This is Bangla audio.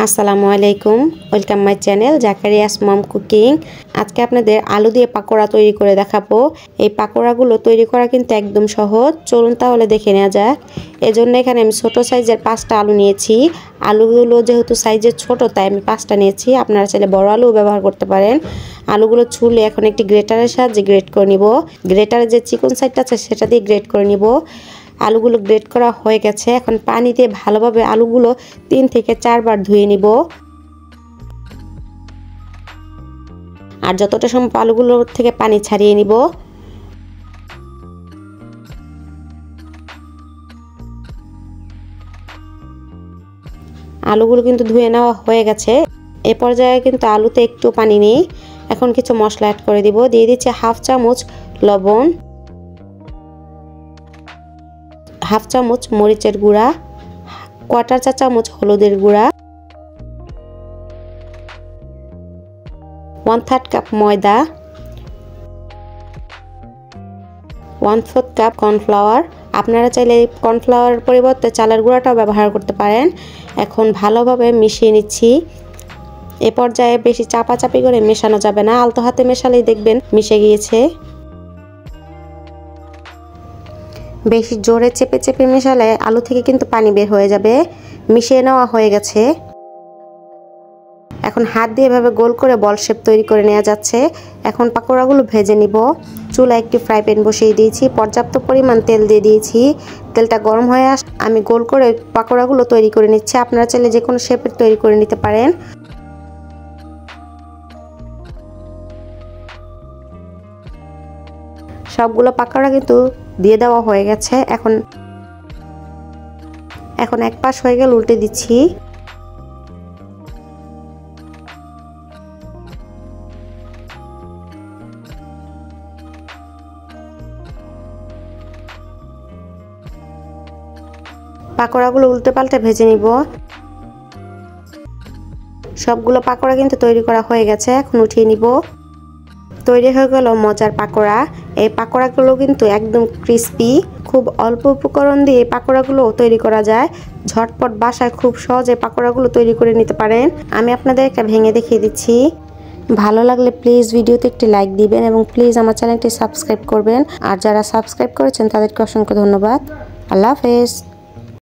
আসসালামু আলাইকুম, welcome my channel Zakaria's mom cooking. আজকে আপনাদের আলু দিয়ে পাকোড়া তৈরি করে দেখাবো। এই পাকোড়াগুলো তৈরি করা কিন্তু একদম সহজ। চলুন তাহলে দেখে নেওয়া যাক। এজন্য এখানে আমি ছোট সাইজের 5টা আলু নিয়েছি। আলুগুলো যেহেতু সাইজের ছোট তাই আমি 5টা নিয়েছি। আপনারা চাইলে বড় আলু ব্যবহার করতে পারেন। আলুগুলো ছুলে এখন একটি গ্রেটারের সাহায্যে গ্রেট করে নিব। গ্রেটারের যে চিকন সাইডটা আছে সেটা দিয়ে গ্রেট করে নিব। আলুগুলো গ্রেট করা হয়ে গেছে। এখন পানি দিয়ে ভালোভাবে আলুগুলো 3 থেকে 4 বার ধুয়ে নিব। আর যতটা সম্ভব আলুগুলো থেকে পানি ছাড়িয়ে নিব। আলুগুলো কিন্তু ধুয়ে নেওয়া হয়ে গেছে। এ পর্যায়ে কিন্তু আলুতে একটু পানি নেই। এখন কিছু মশলা অ্যাড করে দিব। দিয়ে দিচ্ছি হাফ চামচ লবণ, হাফ চামচ মরিচের গুঁড়া, কোয়ার্টার চা চামচ হলুদের গুঁড়া, 1/3 কাপ ময়দা, 1/4 কাপ কর্নফ্লাওয়ার। আপনারা চাইলে কর্নফ্লাওয়ারের পরিবর্তে চালের গুঁড়াটাও ব্যবহার করতে পারেন। এখন ভালোভাবে মিশিয়ে নিচ্ছি। এ পর্যায়ে বেশি চাপাচাপি করে মেশানো যাবে না, আলতো হাতে মেশালেই দেখবেন মিশে গিয়েছে। বেশি জোরে চেপে চেপে মেশালে আলু থেকে কিন্তু পানি বের হয়ে যাবে। মিশিয়ে নেওয়া হয়ে গেছে। এখন হাত দিয়ে এভাবে গোল করে বল শেপ তৈরি করে নেওয়া যাচ্ছে। এখন পাকোড়াগুলো ভেজে নিব। চুলায় একটি ফ্রাই প্যান বসিয়ে দিয়েছি, পর্যাপ্ত পরিমাণ তেল দিয়ে দিয়েছি। তেলটা গরম হয়ে আমি গোল করে পাকোড়াগুলো তৈরি করে নিচ্ছি। আপনারা চাইলে যে কোনো শেপের তৈরি করে নিতে পারেন। সবগুলো পাকোড়া কিন্তু দিয়ে দেওয়া হয়ে গেছে। এখন এক পাশ হয়ে গেলে উল্টে দিচ্ছি। পাকোড়াগুলো উল্টে পাল্টে ভেজে নিব। সবগুলো পাকোড়া কিন্তু তৈরি করা হয়ে গেছে। এখন উঠিয়ে নিব। তৈরি হয়ে গেল মজার পাকোড়া। এই পাকোড়াগুলো কিন্তু একদম ক্রিস্পি। খুব অল্প উপকরণ দিয়ে এই পাকোড়াগুলো তৈরি করা যায়। ঝটপট বাসায় খুব সহজে পাকোড়াগুলো তৈরি করে নিতে পারেন। আমি আপনাদের একটা ভেঙে দেখিয়ে দিচ্ছি। ভালো লাগলে প্লিজ ভিডিওতে একটি লাইক দিবেন এবং প্লিজ আমার চ্যানেলটি সাবস্ক্রাইব করবেন। আর যারা সাবস্ক্রাইব করেছেন তাদেরকে অসংখ্য ধন্যবাদ। আল্লাহ হাফেজ।